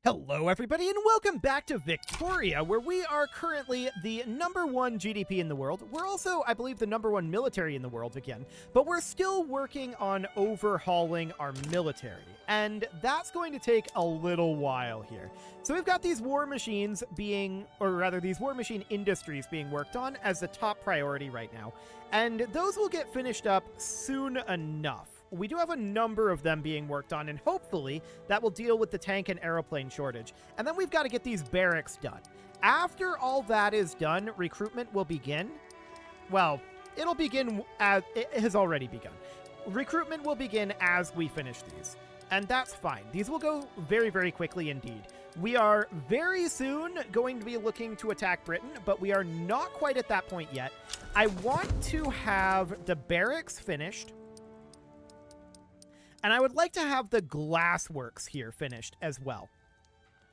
Hello everybody and welcome back to Victoria, where we are currently the #1 GDP in the world. We're also, I believe, the #1 military in the world again, but we're still working on overhauling our military, and that's going to take a little while here. So we've got these war machines being, or rather these war machine industries being worked on as the top priority right now, and those will get finished up soon enough. We do have a number of them being worked on, and hopefully that will deal with the tank and aeroplane shortage. And then we've got to get these barracks done. After all that is done, recruitment will begin. Well, it'll begin as it has already begun. Recruitment will begin as we finish these, and that's fine. These will go very, very quickly indeed. We are very soon going to be looking to attack Britain, but we are not quite at that point yet. I want to have the barracks finished. And I would like to have the glassworks here finished as well.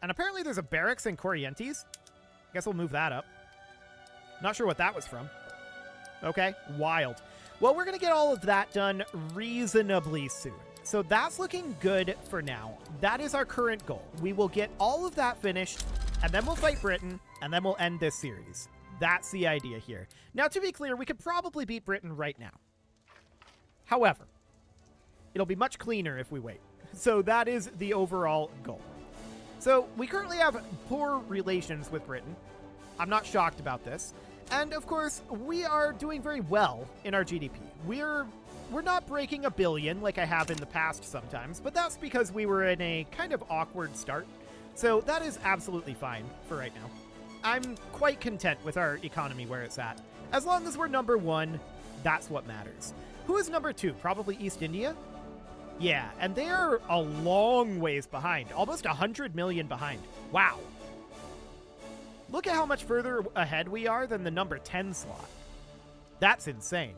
And apparently there's a barracks in Corrientes. I guess we'll move that up. Not sure what that was from. Okay, wild. Well, we're going to get all of that done reasonably soon. So that's looking good for now. That is our current goal. We will get all of that finished, and then we'll fight Britain, and then we'll end this series. That's the idea here. Now, to be clear, we could probably beat Britain right now. However, it'll be much cleaner if we wait. So that is the overall goal. So we currently have poor relations with Britain. I'm not shocked about this. And of course, we are doing very well in our GDP. We're not breaking a billion like I have in the past sometimes, but that's because we were in a kind of awkward start. So that is absolutely fine for right now. I'm quite content with our economy where it's at. As long as we're #1, that's what matters. Who is #2? Probably East India? Yeah, and they are a long ways behind. Almost 100 million behind. Wow. Look at how much further ahead we are than the #10 slot. That's insane.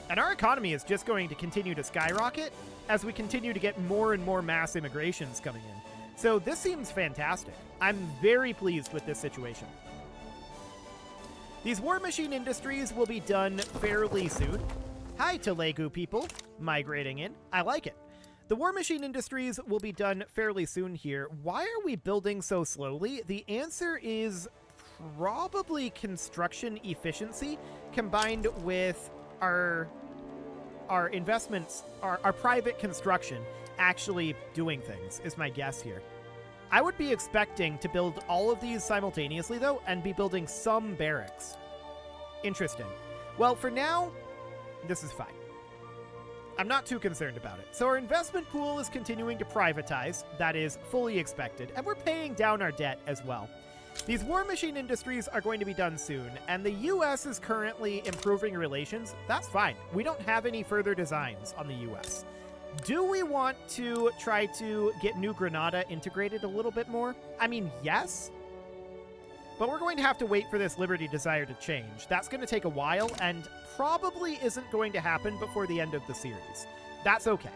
And our economy is just going to continue to skyrocket as we continue to get more and more mass immigrations coming in. So this seems fantastic. I'm very pleased with this situation. These war machine industries will be done fairly soon. Hi, Telegu people, migrating in. I like it. The war machine industries will be done fairly soon here. Why are we building so slowly? The answer is probably construction efficiency combined with our investments, our private construction actually doing things, is my guess here. I would be expecting to build all of these simultaneously, though, and be building some barracks. Interesting. Well, for now, this is fine. I'm not too concerned about it. So our investment pool is continuing to privatize. That is fully expected. And we're paying down our debt as well. These war machine industries are going to be done soon. And the U.S. is currently improving relations. That's fine. We don't have any further designs on the U.S. Do we want to try to get New Granada integrated a little bit more? I mean, yes. But we're going to have to wait for this Liberty Desire to change. That's going to take a while and probably isn't going to happen before the end of the series. That's okay.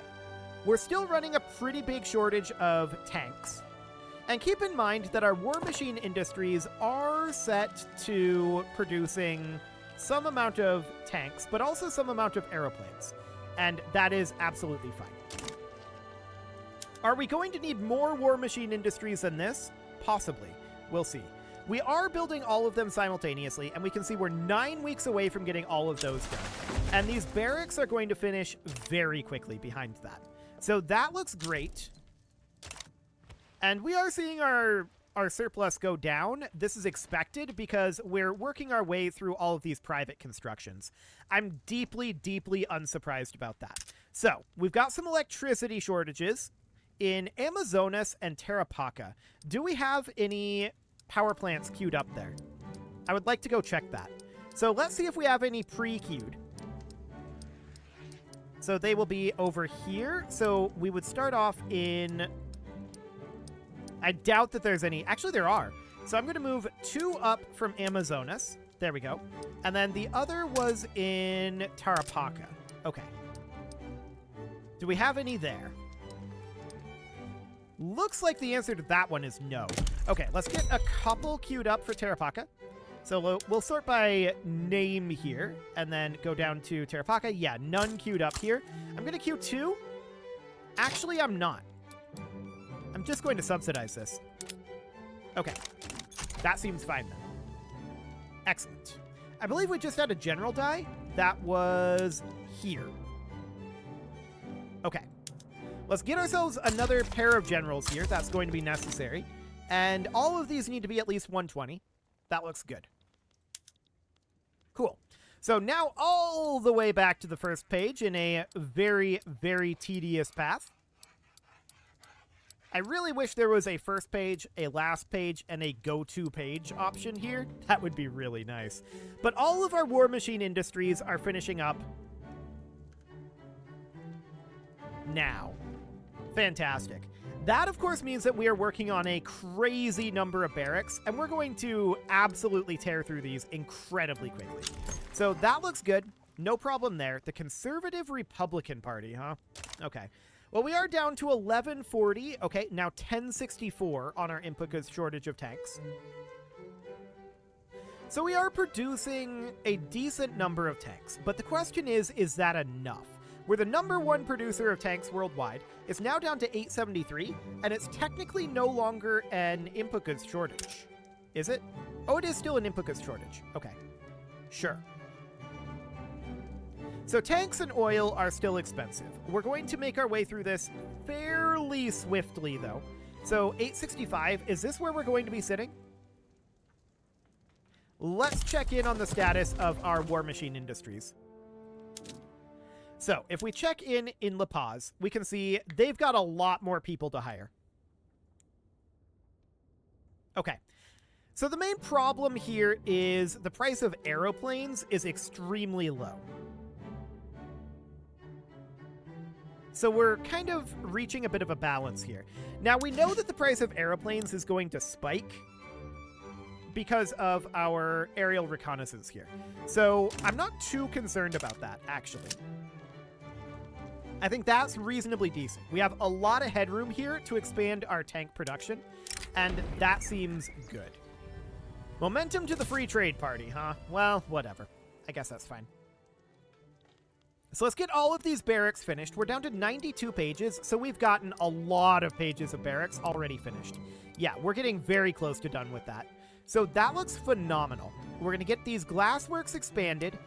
We're still running a pretty big shortage of tanks. And keep in mind that our war machine industries are set to producing some amount of tanks, but also some amount of aeroplanes. And that is absolutely fine. Are we going to need more war machine industries than this? Possibly. We'll see. We are building all of them simultaneously, and we can see we're 9 weeks away from getting all of those done. And these barracks are going to finish very quickly behind that. So that looks great. And we are seeing our surplus go down. This is expected because we're working our way through all of these private constructions. I'm deeply, deeply unsurprised about that. So we've got some electricity shortages in Amazonas and Tarapaca. Do we have any power plants queued up there? I would like to go check that. So let's see if we have any pre-queued. So they will be over here. So we would start off in... I doubt that there's any... Actually, there are. So I'm going to move 2 up from Amazonas. There we go. And then the other was in Tarapaca. Okay. Do we have any there? Looks like the answer to that one is no. Okay, let's get a couple queued up for Tarapaca. So we'll sort by name here, and then go down to Tarapaca. Yeah, none queued up here. I'm going to queue 2. Actually, I'm not. I'm just going to subsidize this. Okay. That seems fine then. Excellent. I believe we just had a general die. That was here. Okay. Let's get ourselves another pair of generals here. That's going to be necessary. And all of these need to be at least 120. That looks good. Cool. So now all the way back to the first page in a very, very tedious path. I really wish there was a first page, a last page, and a go-to page option here. That would be really nice. But all of our War Machine industries are finishing up now. Fantastic. That, of course, means that we are working on a crazy number of barracks, and we're going to absolutely tear through these incredibly quickly. So that looks good. No problem there. The Conservative Republican Party, huh? Okay. Well, we are down to 1140. Okay, now 1064 on our input goods shortage of tanks. So we are producing a decent number of tanks, but the question is that enough? We're the #1 producer of tanks worldwide. It's now down to 873, and it's technically no longer an input goods shortage. Is it? Oh, it is still an input goods shortage. Okay. Sure. So tanks and oil are still expensive. We're going to make our way through this fairly swiftly, though. So 865, is this where we're going to be sitting? Let's check in on the status of our War Machine industries. So if we check in La Paz, we can see they've got a lot more people to hire. Okay. So the main problem here is the price of aeroplanes is extremely low. So we're kind of reaching a bit of a balance here. Now, we know that the price of airplanes is going to spike because of our aerial reconnaissance here. So I'm not too concerned about that, actually. I think that's reasonably decent. We have a lot of headroom here to expand our tank production, and that seems good. Momentum to the free trade party, huh? Well, whatever. I guess that's fine. So let's get all of these barracks finished. We're down to 92 pages, so we've gotten a lot of pages of barracks already finished. Yeah, we're getting very close to done with that. So that looks phenomenal. We're going to get these glassworks expanded,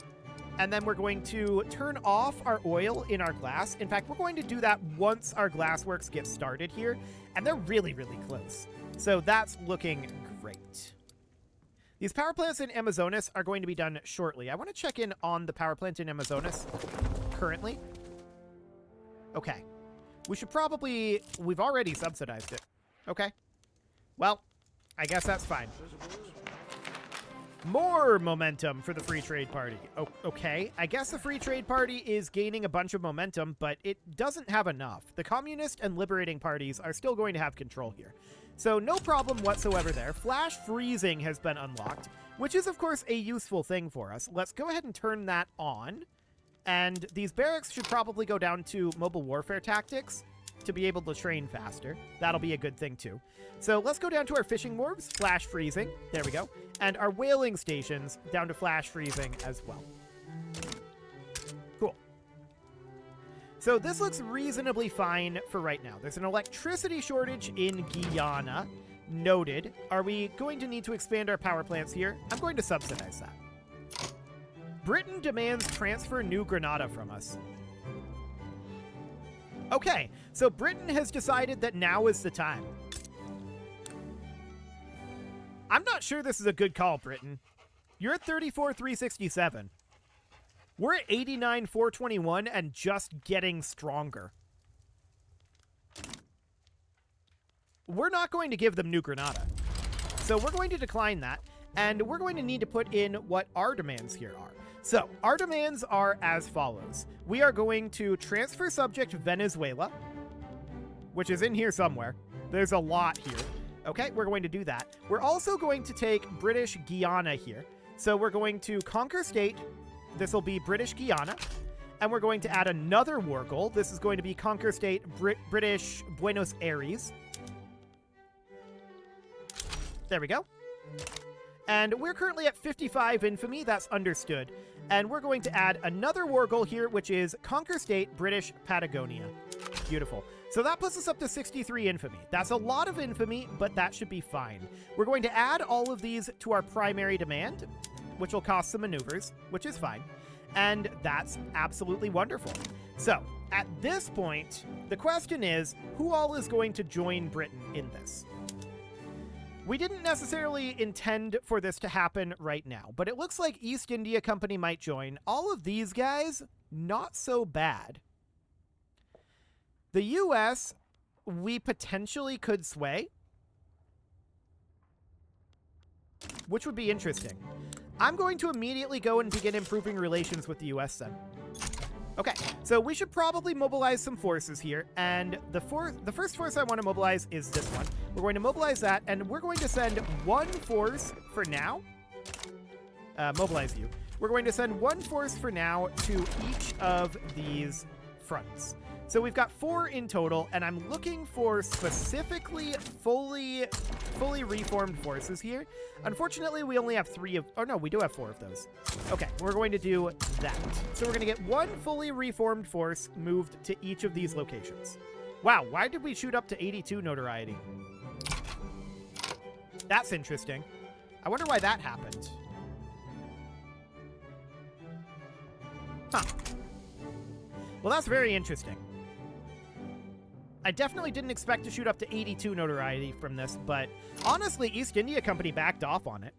and then we're going to turn off our oil in our glass. In fact, we're going to do that once our glassworks get started here, and they're really, really close. So that's looking great. These power plants in Amazonas are going to be done shortly. I want to check in on the power plant in Amazonas currently. Okay. We should probably... We've already subsidized it. Okay. Well, I guess that's fine. More momentum for the Free Trade Party. Okay. I guess the Free Trade Party is gaining a bunch of momentum, but it doesn't have enough. The Communist and Liberating parties are still going to have control here. So no problem whatsoever there. Flash freezing has been unlocked, which is, of course, a useful thing for us. Let's go ahead and turn that on. And these barracks should probably go down to mobile warfare tactics to be able to train faster. That'll be a good thing, too. So let's go down to our fishing wharves, flash freezing. There we go. And our whaling stations down to flash freezing as well. Cool. So this looks reasonably fine for right now. There's an electricity shortage in Guyana. Noted. Are we going to need to expand our power plants here? I'm going to subsidize that. Britain demands transfer New Granada from us. Okay, so Britain has decided that now is the time. I'm not sure this is a good call, Britain. You're at 34,367. We're at 89,421 and just getting stronger. We're not going to give them New Granada. So we're going to decline that, and we're going to need to put in what our demands here are. So our demands are as follows. We are going to transfer subject Venezuela, which is in here somewhere. There's a lot here. Okay, we're going to do that. We're also going to take British Guiana here. So we're going to conquer state. This will be British Guiana. And we're going to add another war goal. This is going to be conquer state British Buenos Aires. There we go. And we're currently at 55 infamy. That's understood. And we're going to add another war goal here, which is conquer state British Patagonia. Beautiful. So that puts us up to 63 infamy. That's a lot of infamy, but that should be fine. We're going to add all of these to our primary demand, which will cost some maneuvers, which is fine. And that's absolutely wonderful. So at this point, the question is, who all is going to join Britain in this? We didn't necessarily intend for this to happen right now, but it looks like East India Company might join. All of these guys, not so bad. The US, we potentially could sway, which would be interesting. I'm going to immediately go and begin improving relations with the US then. Okay, so we should probably mobilize some forces here, and the first force I want to mobilize is this one. We're going to mobilize that, and we're going to send one force for now. Mobilize you. We're going to send one force for now to each of these fronts. So we've got 4 in total, and I'm looking for specifically fully reformed forces here. Unfortunately, we only have 3 of... Oh, no, we do have 4 of those. Okay, we're going to do that. So we're going to get 1 fully reformed force moved to each of these locations. Wow, why did we shoot up to 82 notoriety? That's interesting. I wonder why that happened. Huh. Well, that's very interesting. I definitely didn't expect to shoot up to 82 notoriety from this, but honestly, East India Company backed off on it.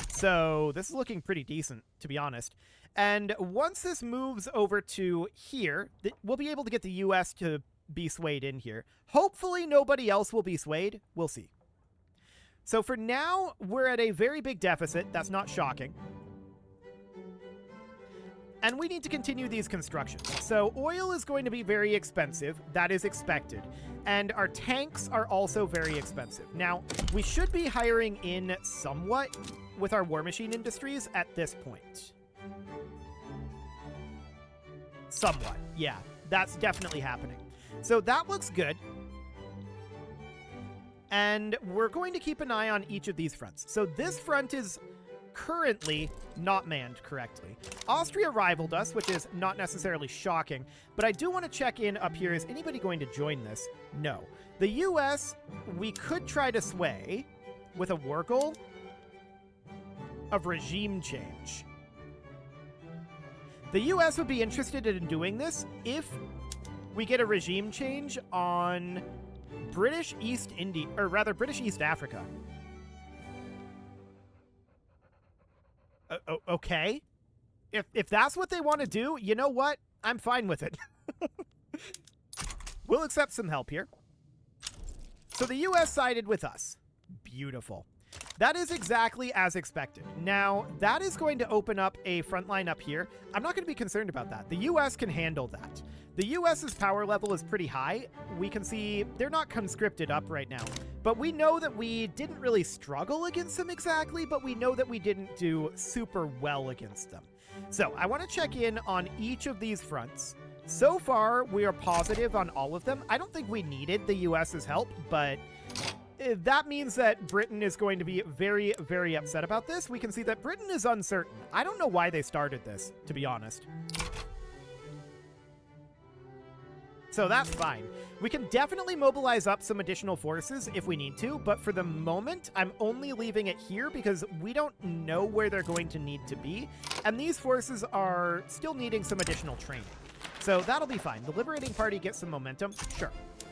So this is looking pretty decent, to be honest. And once this moves over to here, we'll be able to get the US to be swayed in here. Hopefully nobody else will be swayed. We'll see. So for now, we're at a very big deficit. That's not shocking. And we need to continue these constructions. So oil is going to be very expensive. That is expected. And our tanks are also very expensive. Now, we should be hiring in somewhat with our war machine industries at this point. Somewhat. Yeah, that's definitely happening. So that looks good. And we're going to keep an eye on each of these fronts. So this front is currently not manned correctly. Austria rivaled us, which is not necessarily shocking, but I do want to check in up here. Is anybody going to join this? No. The US, we could try to sway with a war goal of regime change. The US would be interested in doing this if we get a regime change on British East India, or rather British East Africa. Okay. If that's what they want to do, you know what? I'm fine with it. We'll accept some help here. So the US sided with us. Beautiful. That is exactly as expected. Now, that is going to open up a front line up here. I'm not going to be concerned about that. The US can handle that. The US's power level is pretty high. We can see they're not conscripted up right now. But we know that we didn't really struggle against them exactly, but we know that we didn't do super well against them. So I want to check in on each of these fronts. So far, we are positive on all of them. I don't think we needed the US's help, but that means that Britain is going to be very, very upset about this. We can see that Britain is uncertain. I don't know why they started this, to be honest. So that's fine. We can definitely mobilize up some additional forces if we need to, but for the moment, I'm only leaving it here because we don't know where they're going to need to be, and these forces are still needing some additional training. So that'll be fine. The Liberating Party gets some momentum. Sure,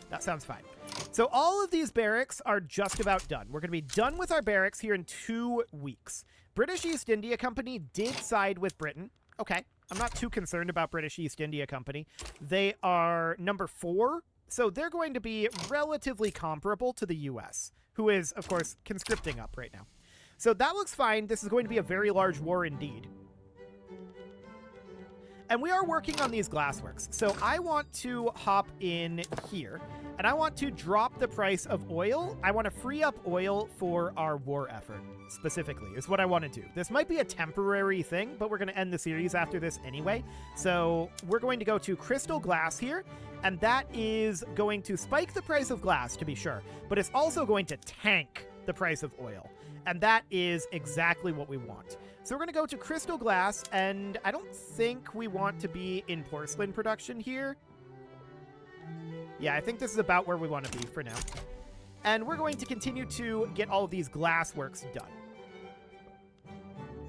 that sounds fine. So all of these barracks are just about done. We're going to be done with our barracks here in 2 weeks. British East India Company did side with Britain. Okay. I'm not too concerned about British East India Company. They are number 4, so they're going to be relatively comparable to the US, who is, of course, conscripting up right now. So that looks fine. This is going to be a very large war indeed. And we are working on these glassworks. So I want to hop in here, and I want to drop the price of oil. I want to free up oil for our war effort, specifically, is what I want to do. This might be a temporary thing, but we're going to end the series after this anyway. So we're going to go to crystal glass here, and that is going to spike the price of glass, to be sure, but it's also going to tank the price of oil. And that is exactly what we want. So we're going to go to crystal glass, and I don't think we want to be in porcelain production here. Yeah, I think this is about where we want to be for now. And we're going to continue to get all of these glass works done.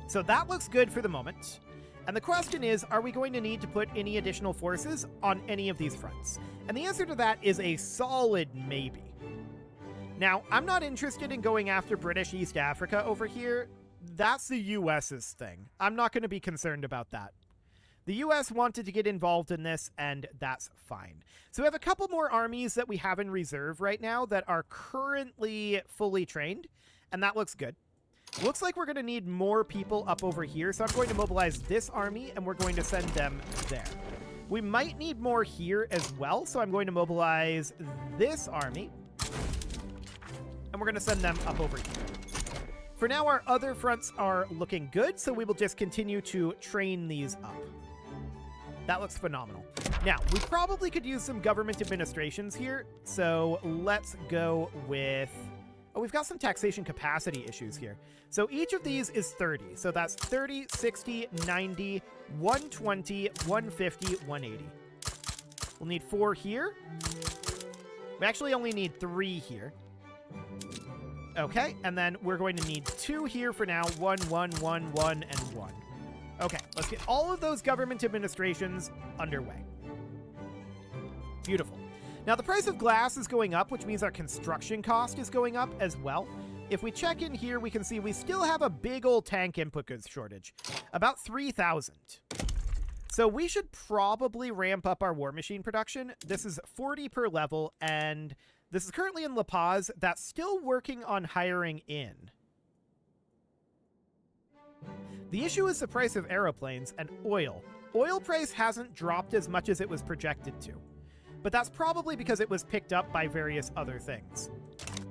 So that looks good for the moment. And the question is, are we going to need to put any additional forces on any of these fronts? And the answer to that is a solid maybe. Now, I'm not interested in going after British East Africa over here. That's the US's thing. I'm not going to be concerned about that. The US wanted to get involved in this, and that's fine. So we have a couple more armies that we have in reserve right now that are currently fully trained, and that looks good. Looks like we're going to need more people up over here, so I'm going to mobilize this army, and we're going to send them there. We might need more here as well, so I'm going to mobilize this army, and we're going to send them up over here. For now, our other fronts are looking good, so we will just continue to train these up. That looks phenomenal. Now, we probably could use some government administrations here, so let's go with... Oh, we've got some taxation capacity issues here. So each of these is 30. So that's 30, 60, 90, 120, 150, 180. We'll need 4 here. We actually only need 3 here. Okay, and then we're going to need 2 here for now. 1, 1, 1, 1, and 1. Okay, let's get all of those government administrations underway. Beautiful. Now, the price of glass is going up, which means our construction cost is going up as well. If we check in here, we can see we still have a big old tank input goods shortage. About 3,000. So we should probably ramp up our war machine production. This is 40 per level, and this is currently in La Paz. That's still working on hiring in. The issue is the price of aeroplanes and oil. Oil price hasn't dropped as much as it was projected to, but that's probably because it was picked up by various other things.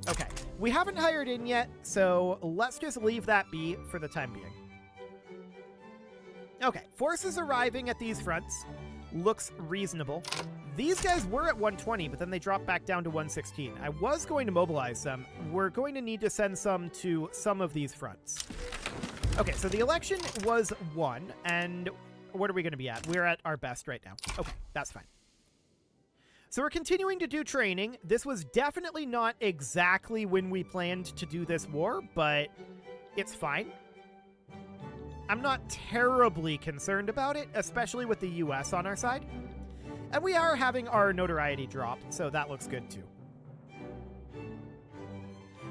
Okay, we haven't hired in yet, so let's just leave that be for the time being. Okay, forces arriving at these fronts looks reasonable. These guys were at 120, but then they dropped back down to 116. I was going to mobilize them. We're going to need to send some to some of these fronts. Okay, so the election was won, and what are we going to be at? We're at our best right now. Okay, that's fine. So we're continuing to do training. This was definitely not exactly when we planned to do this war, but it's fine. I'm not terribly concerned about it, especially with the US on our side. And we are having our notoriety drop, so that looks good too.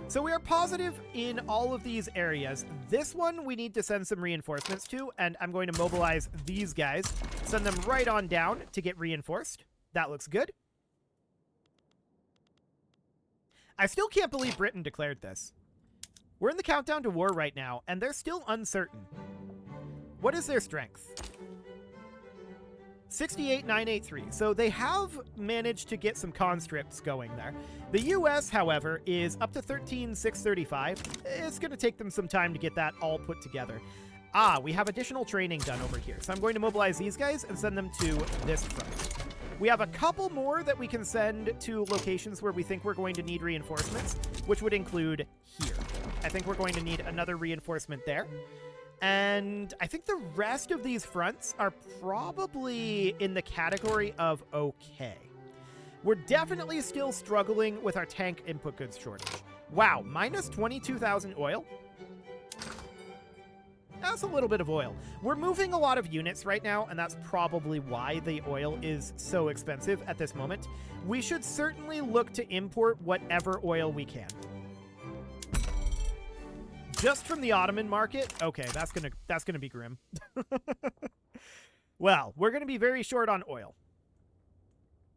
So we are positive in all of these areas. This one we need to send some reinforcements to, and I'm going to mobilize these guys, send them right on down to get reinforced. That looks good. I still can't believe Britain declared this. We're in the countdown to war right now, and they're still uncertain. What is their strength? 68,983. So they have managed to get some conscripts going there. The US, however, is up to 13,635. It's going to take them some time to get that all put together. Ah, we have additional training done over here. So I'm going to mobilize these guys and send them to this front. We have a couple more that we can send to locations where we think we're going to need reinforcements, which would include here. I think we're going to need another reinforcement there. And I think the rest of these fronts are probably in the category of okay. We're definitely still struggling with our tank input goods shortage. Wow, minus 22,000 oil? That's a little bit of oil. We're moving a lot of units right now, and that's probably why the oil is so expensive at this moment. We should certainly look to import whatever oil we can. Just from the Ottoman market? Okay, that's gonna be grim. Well, we're gonna be very short on oil.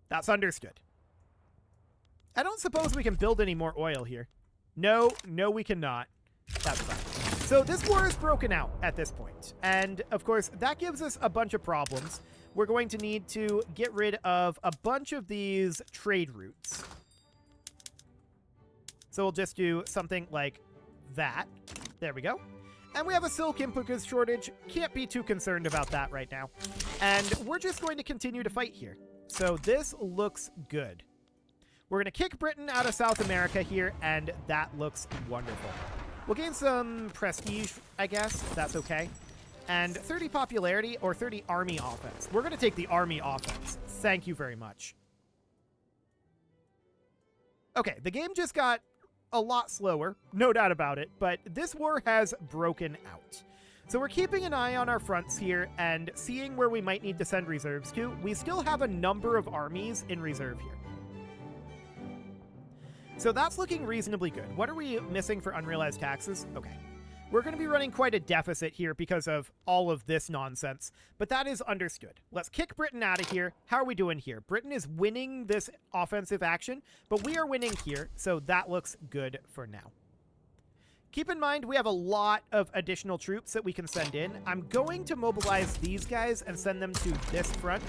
That's understood. I don't suppose we can build any more oil here. No, we cannot. That's fine. So this war is broken out at this point. And, of course, that gives us a bunch of problems. We're going to need to get rid of a bunch of these trade routes. So we'll just do something like that. There we go. And we have a silk input goods shortage. Can't be too concerned about that right now. And we're just going to continue to fight here. So this looks good. We're going to kick Britain out of South America here, and that looks wonderful. We'll gain some prestige, I guess. That's okay. And 30 popularity or 30 army offense. We're going to take the army offense. Thank you very much. Okay, the game just got a lot slower, no doubt about it, but this war has broken out. So we're keeping an eye on our fronts here and seeing where we might need to send reserves to. We still have a number of armies in reserve here. So that's looking reasonably good. What are we missing for unrealized taxes? Okay. We're going to be running quite a deficit here because of all of this nonsense, but that is understood. Let's kick Britain out of here. How are we doing here? Britain is winning this offensive action, but we are winning here, so that looks good for now. Keep in mind, we have a lot of additional troops that we can send in. I'm going to mobilize these guys and send them to this front,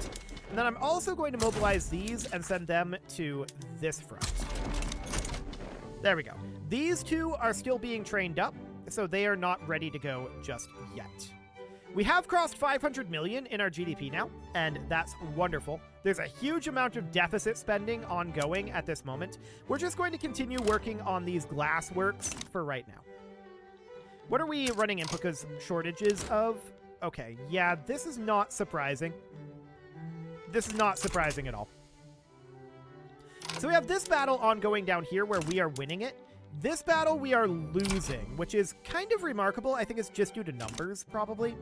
and then I'm also going to mobilize these and send them to this front. There we go. These two are still being trained up, so they are not ready to go just yet. We have crossed 500 million in our GDP now, and that's wonderful. There's a huge amount of deficit spending ongoing at this moment. We're just going to continue working on these glass works for right now. What are we running input shortages of? Okay, yeah, this is not surprising. This is not surprising at all. So we have this battle ongoing down here where we are winning it. This battle we are losing, which is kind of remarkable. I think it's just due to numbers, probably.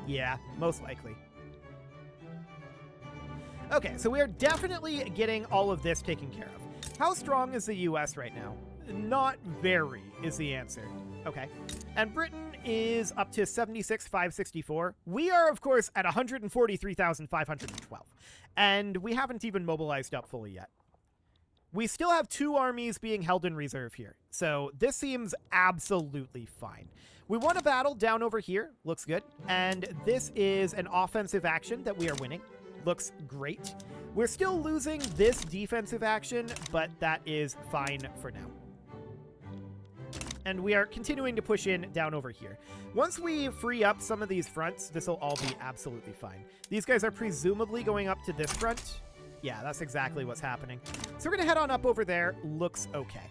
Yeah, most likely. Okay, so we are definitely getting all of this taken care of. How strong is the US right now? Not very is the answer. Okay. And Britain is up to 76,564. We are, of course, at 143,512. And we haven't even mobilized up fully yet. We still have 2 armies being held in reserve here, so this seems absolutely fine. We won a battle down over here, looks good, and this is an offensive action that we are winning, looks great. We're still losing this defensive action, but that is fine for now. And we are continuing to push in down over here. Once we free up some of these fronts, this will all be absolutely fine. These guys are presumably going up to this front. Yeah, that's exactly what's happening. So we're going to head on up over there. Looks okay.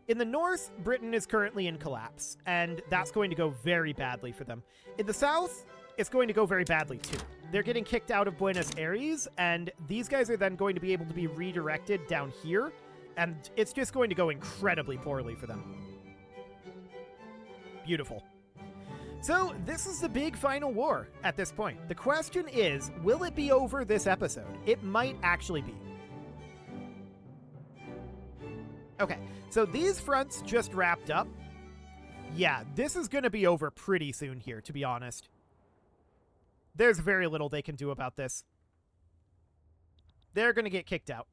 In the north, Britain is currently in collapse, and that's going to go very badly for them. In the south, it's going to go very badly too. They're getting kicked out of Buenos Aires, and these guys are then going to be able to be redirected down here, and it's just going to go incredibly poorly for them. Beautiful. So this is the big final war at this point. The question is, will it be over this episode? It might actually be. Okay, so these fronts just wrapped up. Yeah, this is going to be over pretty soon here, to be honest. There's very little they can do about this. They're going to get kicked out.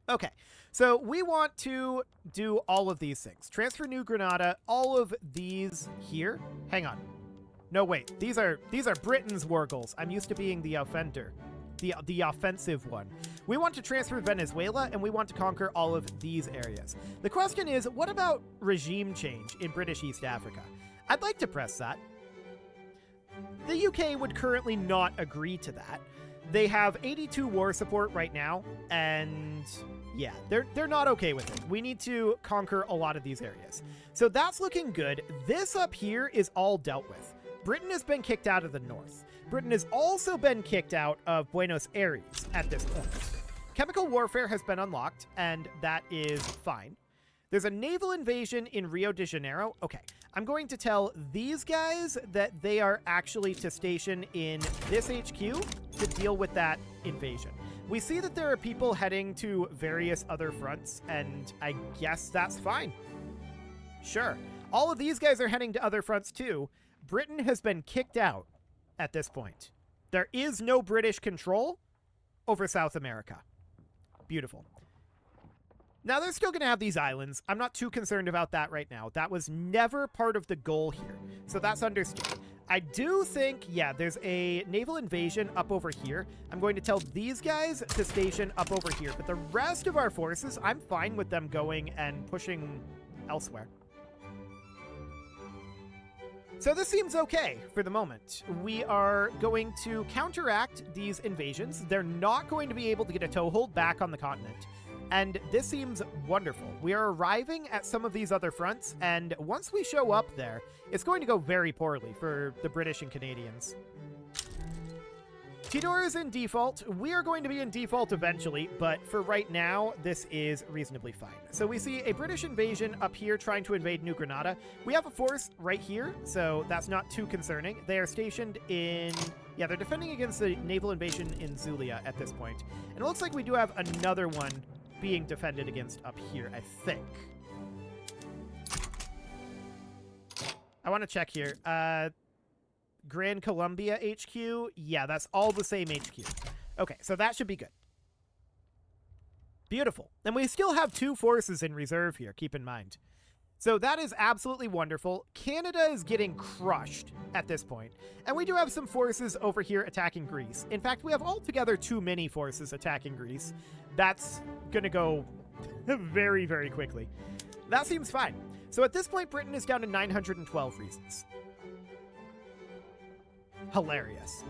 Okay, so we want to do all of these things. Transfer New Granada, all of these here. Hang on. No, wait. These are Britain's war goals. I'm used to being the offender. The offensive one. We want to transfer Venezuela, and we want to conquer all of these areas. The question is, what about regime change in British East Africa? I'd like to press that. The UK would currently not agree to that. They have 82 war support right now, and yeah, they're not okay with it. We need to conquer a lot of these areas. So that's looking good. This up here is all dealt with. Britain has been kicked out of the north. Britain has also been kicked out of Buenos Aires at this point. Chemical warfare has been unlocked, and that is fine. There's a naval invasion in Rio de Janeiro. Okay, I'm going to tell these guys that they are actually to station in this HQ to deal with that invasion. We see that there are people heading to various other fronts, and I guess that's fine. Sure. All of these guys are heading to other fronts too. Britain has been kicked out at this point. There is no British control over South America. Beautiful. Now, they're still going to have these islands. I'm not too concerned about that right now. That was never part of the goal here, so that's understood. I do think, yeah, there's a naval invasion up over here. I'm going to tell these guys to station up over here, but the rest of our forces, I'm fine with them going and pushing elsewhere. So this seems okay for the moment. We are going to counteract these invasions. They're not going to be able to get a toehold back on the continent. And this seems wonderful. We are arriving at some of these other fronts, and once we show up there, it's going to go very poorly for the British and Canadians. Tidor is in default. We are going to be in default eventually, but for right now, this is reasonably fine. So we see a British invasion up here trying to invade New Granada. We have a force right here, so that's not too concerning. They are stationed in... Yeah, they're defending against the naval invasion in Zulia at this point. And it looks like we do have another one being defended against up here, I think. I want to check here. Grand Columbia HQ. Yeah, that's all the same HQ. Okay, so that should be good. Beautiful. And we still have 2 forces in reserve here, keep in mind. So that is absolutely wonderful. Canada is getting crushed at this point. And we do have some forces over here attacking Greece. In fact, we have altogether too many forces attacking Greece. That's going to go very, very quickly. That seems fine. So at this point, Britain is down to 912 reasons. Hilarious.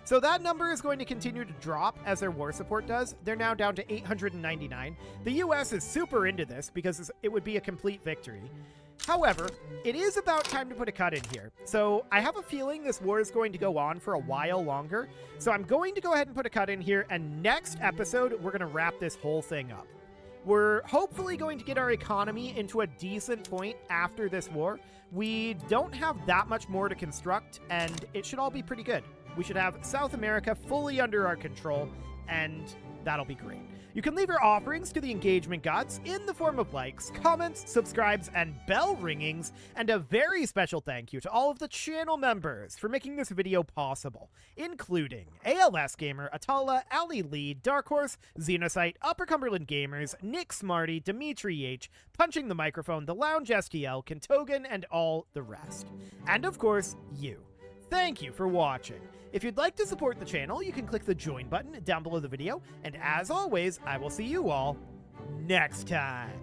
So that number is going to continue to drop as their war support does. They're now down to 899. The US is super into this because it would be a complete victory. However, it is about time to put a cut in here. So I have a feeling this war is going to go on for a while longer. So I'm going to go ahead and put a cut in here, and next episode, we're going to wrap this whole thing up. We're hopefully going to get our economy into a decent point after this war. We don't have that much more to construct, and it should all be pretty good. We should have South America fully under our control, and that'll be great. You can leave your offerings to the engagement gods in the form of likes, comments, subscribes, and bell ringings, and a very special thank you to all of the channel members for making this video possible, including ALS Gamer, Atala, Ali Lee, Dark Horse, Xenocyte, Upper Cumberland Gamers, Nick Smarty, Dimitri H, Punching the Microphone, The Lounge STL, Kentogan, and all the rest. And of course, you. Thank you for watching. If you'd like to support the channel, you can click the join button down below the video, and as always, I will see you all next time.